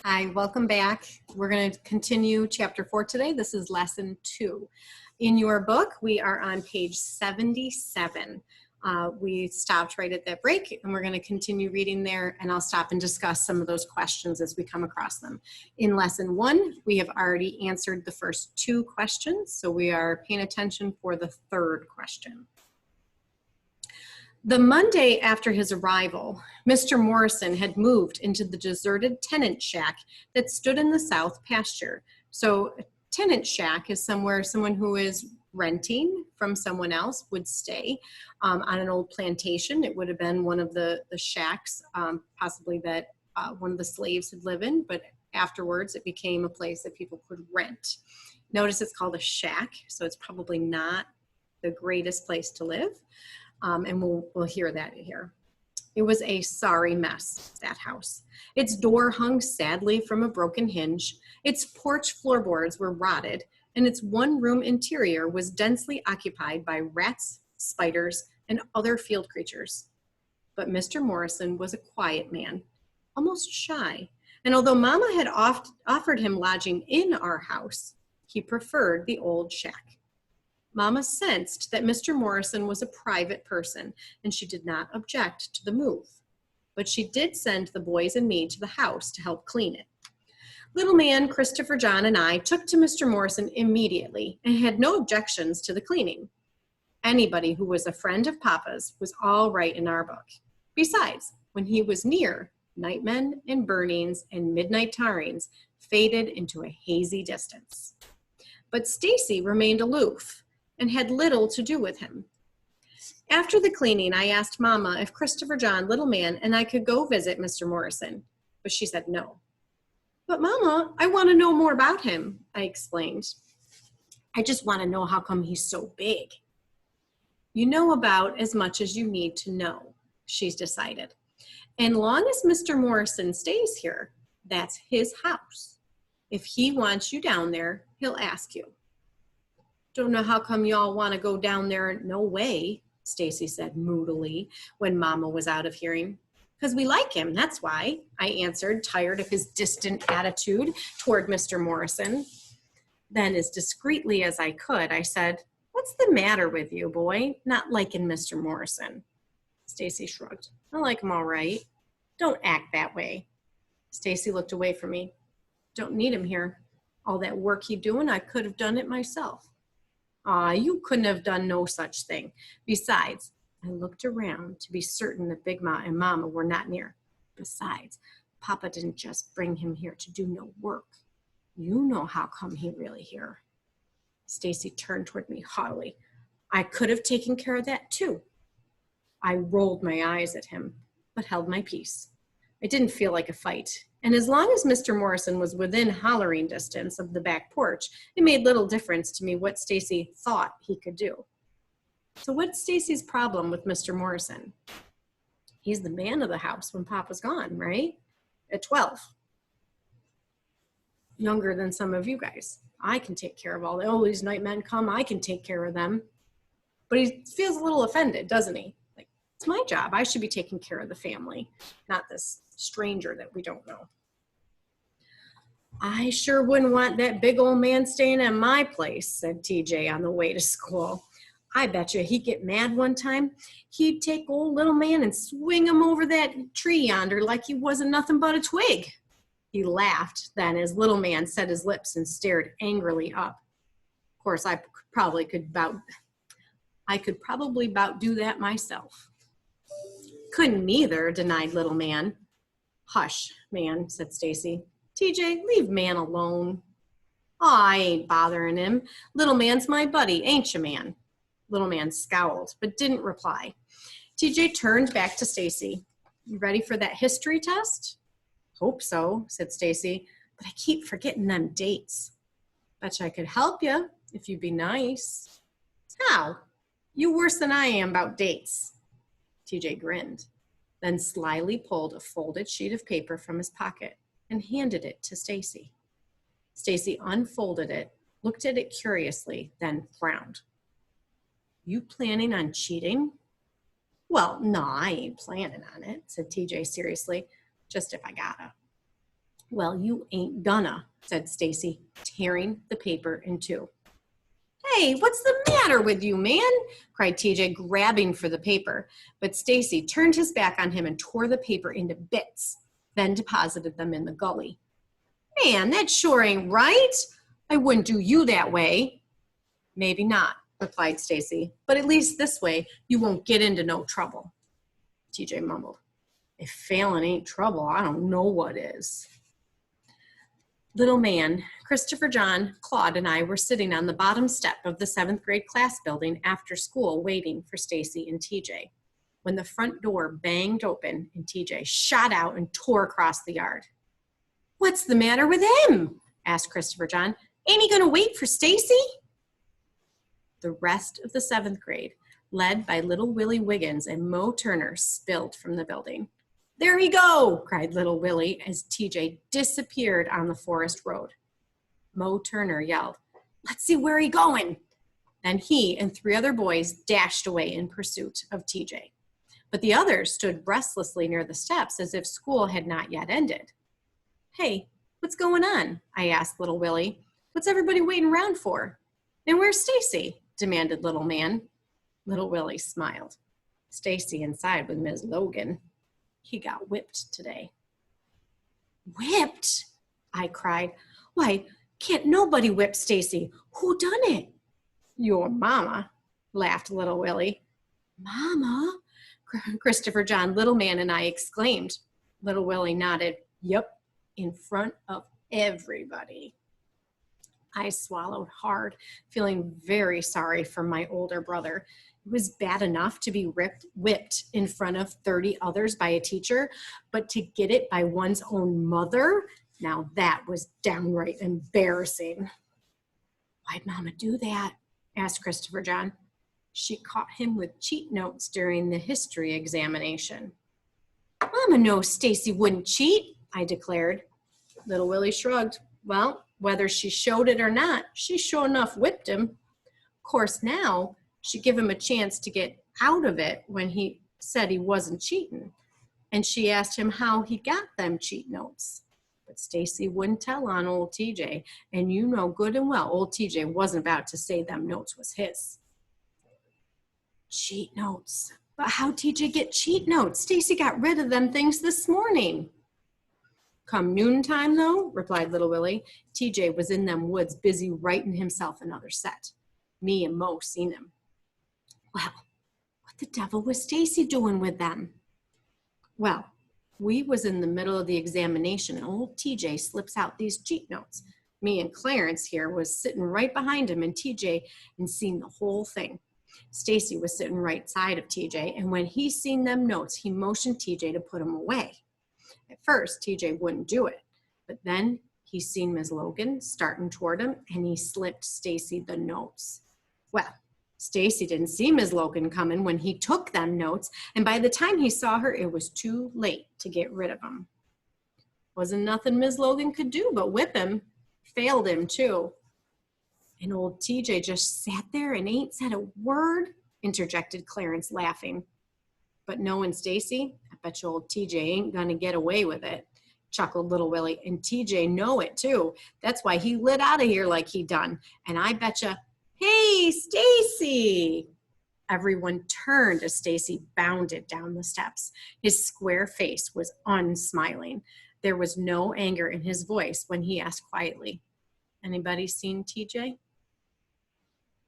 Hi, welcome back. We're going to continue chapter 4 today. This is lesson 2. In your book, we are on page 77. We stopped right at that break, and we're going to continue reading there, and I'll stop and discuss some of those questions as we come across them. In lesson 1, we have already answered the first 2 questions, so we are paying attention for the third question. The Monday after his arrival, Mr. Morrison had moved into the deserted tenant shack that stood in the south pasture. So a tenant shack is somewhere someone who is renting from someone else would stay on an old plantation. It would have been one of the shacks, possibly that one of the slaves had lived in, but afterwards it became a place that people could rent. Notice it's called a shack, so it's probably not the greatest place to live. And we'll hear that here. It was a sorry mess, that house. Its door hung sadly from a broken hinge. Its porch floorboards were rotted, and its one-room interior was densely occupied by rats, spiders, and other field creatures. But Mr. Morrison was a quiet man, almost shy, and although Mama had offered him lodging in our house, he preferred the old shack. Mama sensed that Mr. Morrison was a private person, and she did not object to the move. But she did send the boys and me to the house to help clean it. Little man, Christopher John, and I took to Mr. Morrison immediately and had no objections to the cleaning. Anybody who was a friend of Papa's was all right in our book. Besides, when he was near, nightmen and burnings and midnight tarrings faded into a hazy distance. But Stacy remained aloof and had little to do with him. After the cleaning, I asked Mama if Christopher John, little man, and I could go visit Mr. Morrison, but she said no. But Mama, I want to know more about him, I explained. I just want to know how come he's so big. You know about as much as you need to know, she's decided. And long as Mr. Morrison stays here, that's his house. If he wants you down there, he'll ask you. Don't know how come y'all want to go down there. No way, Stacy said moodily when Mama was out of hearing. Because we like him, that's why, I answered, tired of his distant attitude toward Mr. Morrison. Then, as discreetly as I could, I said, what's the matter with you, boy, not liking Mr. Morrison? Stacy shrugged. I like him all right. Don't act that way. Stacy looked away from me. Don't need him here. All that work he doing, I could have done it myself. You couldn't have done no such thing. Besides, I looked around to be certain that Big Ma and Mama were not near. Besides, Papa didn't just bring him here to do no work. You know how come he really here. Stacy turned toward me haughtily. I could have taken care of that too. I rolled my eyes at him, but held my peace. I didn't feel like a fight. And as long as Mr. Morrison was within hollering distance of the back porch, it made little difference to me what Stacy thought he could do. So what's Stacy's problem with Mr. Morrison? He's the man of the house when Papa's gone, right? At 12. Younger than some of you guys. I can take care of all these night men come, I can take care of them. But he feels a little offended, doesn't he? Like, it's my job. I should be taking care of the family, not this stranger that we don't know. I sure wouldn't want that big old man staying at my place, said TJ on the way to school. I bet you he'd get mad one time. He'd take old little man and swing him over that tree yonder like he wasn't nothing but a twig. He laughed then as little man set his lips and stared angrily up. Of course, I could probably about do that myself. Couldn't neither, denied little man. Hush, man, said Stacy. TJ, leave man alone. I ain't bothering him. Little man's my buddy, ain't you, man? Little man scowled, but didn't reply. TJ turned back to Stacy. You ready for that history test? Hope so, said Stacy, but I keep forgetting them dates. Betcha I could help you if you'd be nice. How? You worse than I am about dates. TJ grinned, then slyly pulled a folded sheet of paper from his pocket and handed it to Stacy. Stacy unfolded it, looked at it curiously, then frowned. You planning on cheating? Well, no, I ain't planning on it, said TJ seriously, just if I gotta. Well, you ain't gonna, said Stacy, tearing the paper in two. Hey, what's the matter with you, man? Cried TJ, grabbing for the paper. But Stacy turned his back on him and tore the paper into bits, then deposited them in the gully. Man, that sure ain't right. I wouldn't do you that way. Maybe not, replied Stacy, but at least this way you won't get into no trouble. TJ mumbled. If failing ain't trouble, I don't know what is. Little man, Christopher John, Claude, and I were sitting on the bottom step of the 7th grade class building after school waiting for Stacy and TJ, when the front door banged open and TJ shot out and tore across the yard. What's the matter with him? Asked Christopher John. Ain't he going to wait for Stacy? The rest of the 7th grade, led by little Willie Wiggins and Mo Turner, spilled from the building. There he go, cried little Willie as TJ disappeared on the forest road. Mo Turner yelled, let's see where he's going. Then he and 3 other boys dashed away in pursuit of TJ. But the others stood restlessly near the steps as if school had not yet ended. Hey, what's going on? I asked little Willie. What's everybody waiting around for? And where's Stacy? Demanded little man. Little Willie smiled. Stacy inside with Ms. Logan. He got whipped today. Whipped? I cried. Why, can't nobody whip Stacy? Who done it? Your mama, laughed little Willie. Mama? Christopher John, little man, and I exclaimed. Little Willie nodded. Yep, in front of everybody. I swallowed hard, feeling very sorry for my older brother. It was bad enough to be whipped in front of 30 others by a teacher, but to get it by one's own mother, now that was downright embarrassing. Why'd Mama do that? Asked Christopher John. She caught him with cheat notes during the history examination. Mama knows Stacy wouldn't cheat, I declared. Little Willie shrugged. Well, whether she showed it or not, she sure enough whipped him. Of course, now she'd give him a chance to get out of it when he said he wasn't cheating. And she asked him how he got them cheat notes. But Stacy wouldn't tell on old TJ, and you know good and well old TJ wasn't about to say them notes was his. Cheat notes. But how'd TJ get cheat notes? Stacy got rid of them things this morning. Come noontime, though, replied little Willie, TJ was in them woods busy writing himself another set. Me and Mo seen him. Well, what the devil was Stacy doing with them? Well, we was in the middle of the examination and old TJ slips out these cheat notes. Me and Clarence here was sitting right behind him and TJ and seen the whole thing. Stacy was sitting right side of TJ, and when he seen them notes, he motioned TJ to put them away. At first, TJ wouldn't do it, but then he seen Ms. Logan starting toward him, and he slipped Stacy the notes. Well, Stacy didn't see Ms. Logan coming when he took them notes, and by the time he saw her, it was too late to get rid of them. Wasn't nothing Ms. Logan could do but whip him. Failed him, too. And old TJ just sat there and ain't said a word, interjected Clarence, laughing. But knowing Stacy, I bet you old TJ ain't gonna get away with it, chuckled little Willie. And TJ know it too. That's why he lit out of here like he done. And I betcha, hey, Stacy! Everyone turned as Stacy bounded down the steps. His square face was unsmiling. There was no anger in his voice when he asked quietly, anybody seen TJ?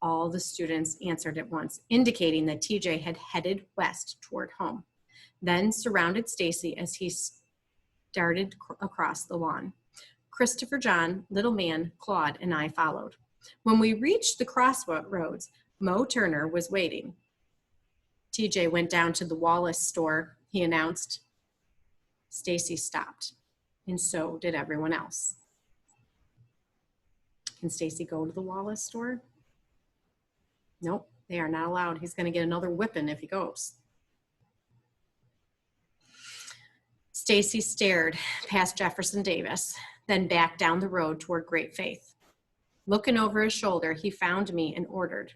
All the students answered at once, indicating that TJ had headed west toward home, then surrounded Stacy as he started across the lawn. Christopher John, little man, Claude, and I followed. When we reached the crossroads, Mo Turner was waiting. TJ went down to the Wallace store, he announced. Stacy stopped, and so did everyone else. Can Stacy go to the Wallace store? Nope, they are not allowed. He's going to get another whipping if he goes. Stacy stared past Jefferson Davis, then back down the road toward Great Faith. Looking over his shoulder, he found me and ordered,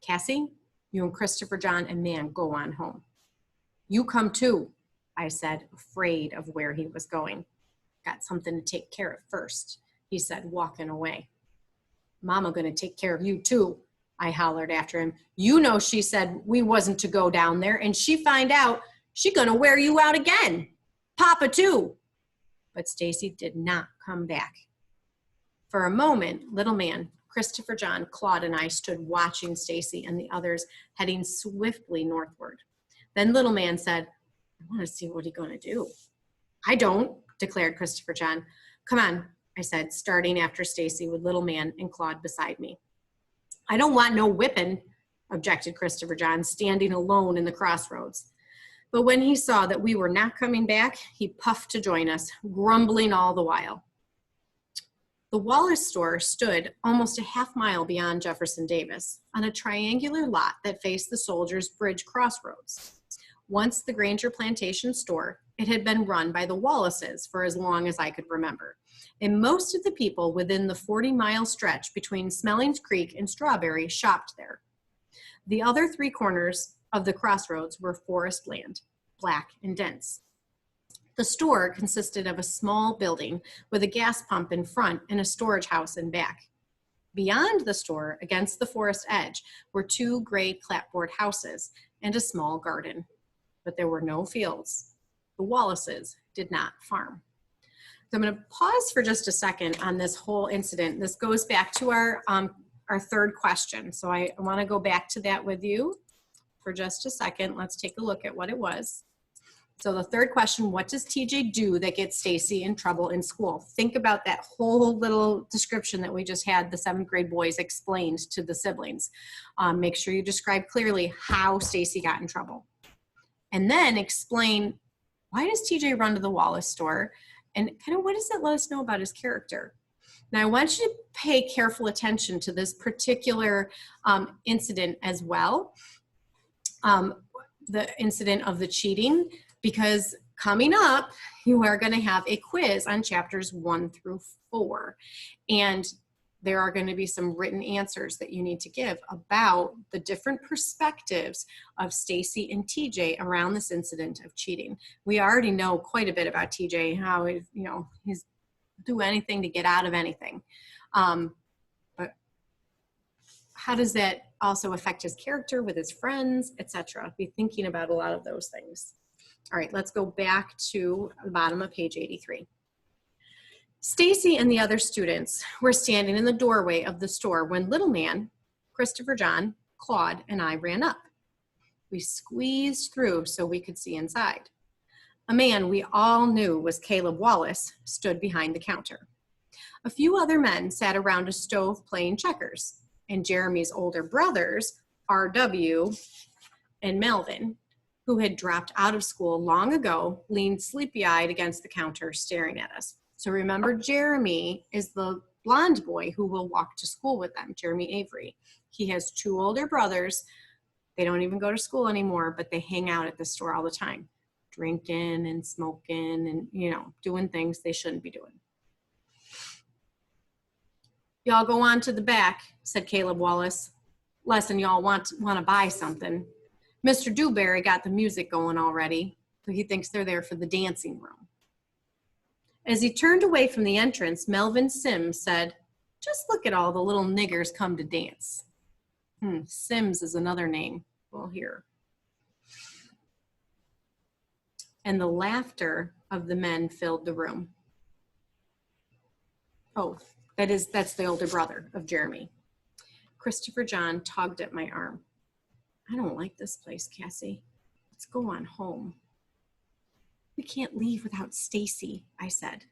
Cassie, you and Christopher John and Man go on home. You come too, I said, afraid of where he was going. got something to take care of first, he said, walking away. Mama gonna take care of you too, I hollered after him. You know she said we wasn't to go down there, and she find out, she gonna wear you out again. Papa too. But Stacy did not come back. For a moment, little man, Christopher John, Claude, and I stood watching Stacy and the others heading swiftly northward. Then little man said, I want to see what he's gonna do. I don't, declared Christopher John. Come on, I said, starting after Stacy with little man and Claude beside me. I don't want no whipping, objected Christopher John, standing alone in the crossroads. But when he saw that we were not coming back, he puffed to join us, grumbling all the while. The Wallace store stood almost a half mile beyond Jefferson Davis on a triangular lot that faced the Soldiers Bridge crossroads. Once the Granger Plantation store, it had been run by the Wallaces for as long as I could remember, and most of the people within the 40-mile stretch between Smellings Creek and Strawberry shopped there. The other three corners of the crossroads were forest land, black and dense. The store consisted of a small building with a gas pump in front and a storage house in back. Beyond the store, against the forest edge, were two gray clapboard houses and a small garden. But there were no fields. The Wallaces did not farm. So I'm going to pause for just a second on this whole incident. This goes back to our third question. So I want to go back to that with you for just a second. Let's take a look at what it was. So the third question, what does TJ do that gets Stacy in trouble in school? Think about that whole little description that we just had the 7th grade boys explained to the siblings. Make sure you describe clearly how Stacy got in trouble. And then explain, why does TJ run to the Wallace store? And kind of what does that let us know about his character? Now I want you to pay careful attention to this particular incident as well. The incident of the cheating, because coming up, you are going to have a quiz on chapters 1 through 4. And there are going to be some written answers that you need to give about the different perspectives of Stacy and TJ around this incident of cheating. We already know quite a bit about TJ, how he's do anything to get out of anything. But how does that also affect his character with his friends, etc.? Be thinking about a lot of those things. All right, let's go back to the bottom of page 83. Stacy and the other students were standing in the doorway of the store when little man, Christopher John, Claude, and I ran up. We squeezed through so we could see inside. A man we all knew was Caleb Wallace stood behind the counter. A few other men sat around a stove playing checkers, and Jeremy's older brothers, R.W. and Melvin, who had dropped out of school long ago, leaned sleepy-eyed against the counter staring at us. So remember, Jeremy is the blonde boy who will walk to school with them, Jeremy Avery. He has 2 older brothers. They don't even go to school anymore, but they hang out at the store all the time, drinking and smoking and, doing things they shouldn't be doing. Y'all go on to the back, said Caleb Wallace. Lesson y'all want to buy something. Mr. Dewberry got the music going already, so he thinks they're there for the dancing room. As he turned away from the entrance, Melvin Sims said, just look at all the little niggers come to dance. Sims is another name we'll hear. And the laughter of the men filled the room. Oh, that's the older brother of Jeremy. Christopher John tugged at my arm. I don't like this place, Cassie. Let's go on home. We can't leave without Stacy, I said.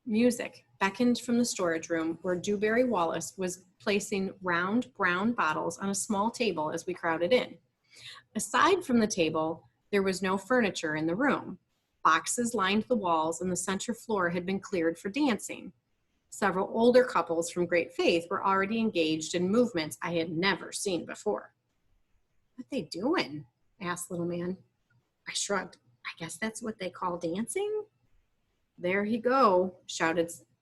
Music beckoned from the storage room where Dewberry Wallace was placing round brown bottles on a small table as we crowded in. Aside from the table, there was no furniture in the room. Boxes lined the walls and the center floor had been cleared for dancing. Several older couples from Great Faith were already engaged in movements I had never seen before. What they doing? Asked little man. I shrugged. I guess that's what they call dancing? There he go,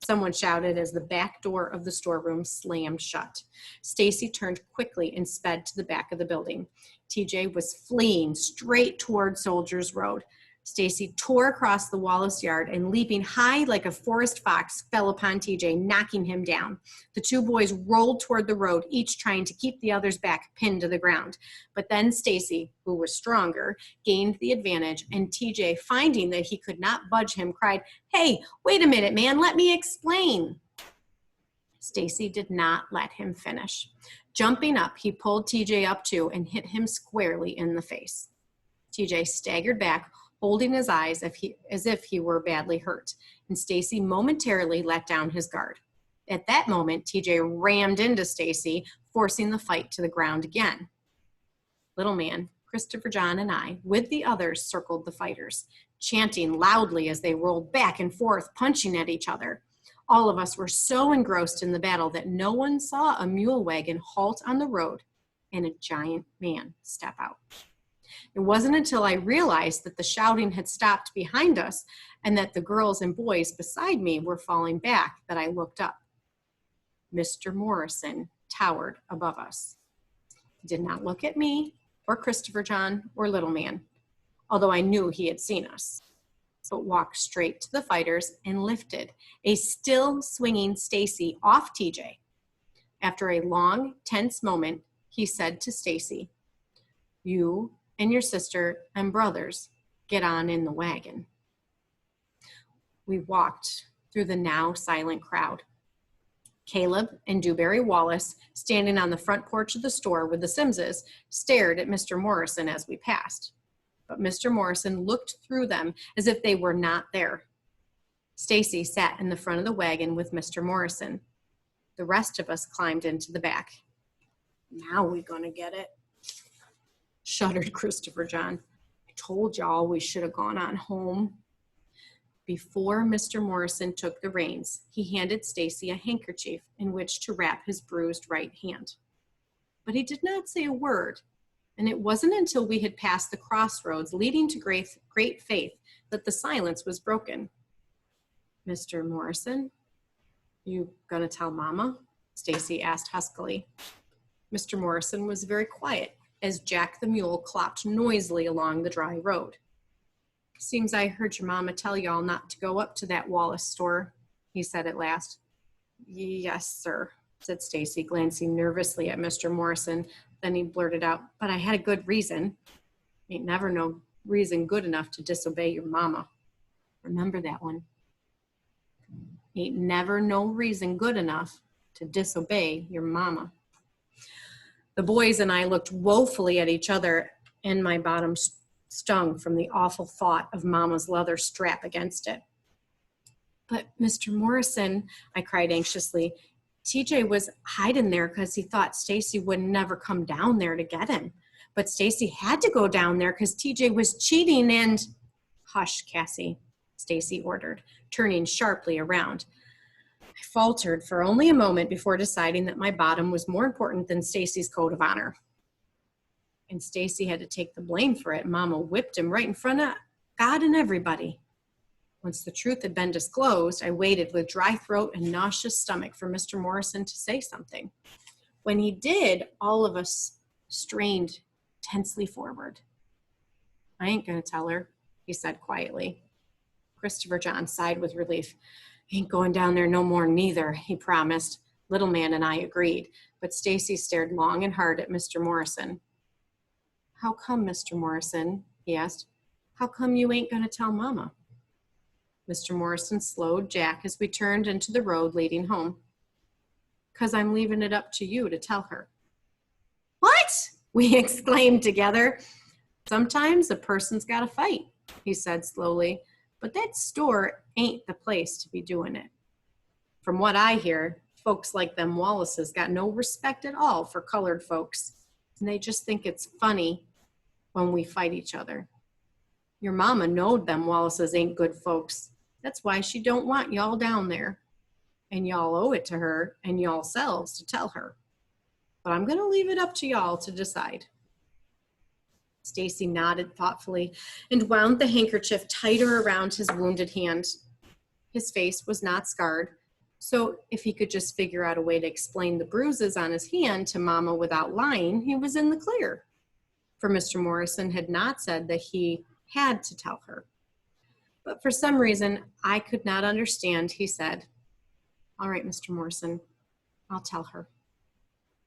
someone shouted as the back door of the storeroom slammed shut. Stacy turned quickly and sped to the back of the building. TJ was fleeing straight toward Soldiers Road. Stacy tore across the Wallace yard and, leaping high like a forest fox, fell upon TJ, knocking him down. The two boys rolled toward the road, each trying to keep the others back, pinned to the ground. But then Stacy, who was stronger, gained the advantage, and TJ, finding that he could not budge him, cried, "Hey, wait a minute, man, let me explain." Stacy did not let him finish. Jumping up, he pulled TJ up too and hit him squarely in the face. TJ staggered back, holding his eyes as if he were badly hurt, and Stacy momentarily let down his guard. At that moment, TJ rammed into Stacy, forcing the fight to the ground again. Little man, Christopher John, and I, with the others, circled the fighters, chanting loudly as they rolled back and forth, punching at each other. All of us were so engrossed in the battle that no one saw a mule wagon halt on the road and a giant man step out. It wasn't until I realized that the shouting had stopped behind us and that the girls and boys beside me were falling back that I looked up. Mr. Morrison towered above us. He did not look at me or Christopher John or Little Man, although I knew he had seen us, but walked straight to the fighters and lifted a still swinging Stacy off TJ. After a long, tense moment, he said to Stacy, "You and your sister and brothers get on in the wagon." We walked through the now silent crowd. Caleb and Dewberry Wallace, standing on the front porch of the store with the Simses, stared at Mr. Morrison as we passed. But Mr. Morrison looked through them as if they were not there. Stacy sat in the front of the wagon with Mr. Morrison. The rest of us climbed into the back. "Now we gonna get it," shuddered Christopher John. "I told y'all we should have gone on home." Before Mr. Morrison took the reins, he handed Stacy a handkerchief in which to wrap his bruised right hand. But he did not say a word, and it wasn't until we had passed the crossroads leading to Great Faith that the silence was broken. "Mr. Morrison, you gonna tell Mama?" Stacy asked huskily. Mr. Morrison was very quiet as Jack the mule clopped noisily along the dry road. "Seems I heard your mama tell y'all not to go up to that Wallace store," he said at last. "Yes, sir," said Stacy, glancing nervously at Mr. Morrison. Then he blurted out, "But I had a good reason." "Ain't never no reason good enough to disobey your mama. Remember that one." "Ain't never no reason good enough to disobey your mama." The boys and I looked woefully at each other, and my bottom stung from the awful thought of Mama's leather strap against it. "But Mr. Morrison," I cried anxiously, "TJ was hiding there because he thought Stacy would never come down there to get him. But Stacy had to go down there because TJ was cheating and—" "Hush, Cassie," Stacy ordered, turning sharply around. I faltered for only a moment before deciding that my bottom was more important than Stacy's code of honor. And Stacy had to take the blame for it. Mama whipped him right in front of God and everybody. Once the truth had been disclosed, I waited with dry throat and nauseous stomach for Mr. Morrison to say something. When he did, all of us strained tensely forward. "I ain't gonna tell her," he said quietly. Christopher John sighed with relief. "Ain't going down there no more neither," he promised. Little Man and I agreed, but Stacy stared long and hard at Mr. Morrison. "How come, Mr. Morrison?" he asked. "How come you ain't gonna tell Mama?" Mr. Morrison slowed Jack as we turned into the road leading home. "'Cause I'm leaving it up to you to tell her." "What?" we exclaimed together. "Sometimes a person's gotta fight," he said slowly, "but that store ain't the place to be doing it. From what I hear, folks like them Wallaces got no respect at all for colored folks, and they just think it's funny when we fight each other. Your mama knowed them Wallaces ain't good folks. That's why she don't want y'all down there. And y'all owe it to her and y'all selves to tell her. But I'm going to leave it up to y'all to decide." Stacy nodded thoughtfully and wound the handkerchief tighter around his wounded hand. His face was not scarred, so if he could just figure out a way to explain the bruises on his hand to Mama without lying, he was in the clear. For Mr. Morrison had not said that he had to tell her. But for some reason I could not understand, he said, "All right, Mr. Morrison, I'll tell her."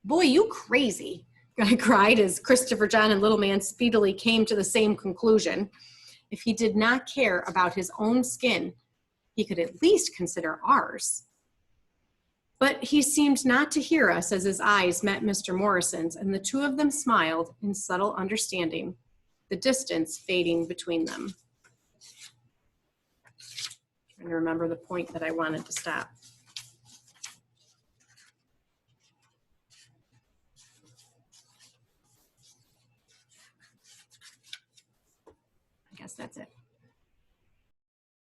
"Boy, you crazy," I cried as Christopher John and Little Man speedily came to the same conclusion. If he did not care about his own skin, he could at least consider ours. But he seemed not to hear us as his eyes met Mr. Morrison's, and the two of them smiled in subtle understanding, the distance fading between them. Trying to remember the point that I wanted to stop. I guess that's it.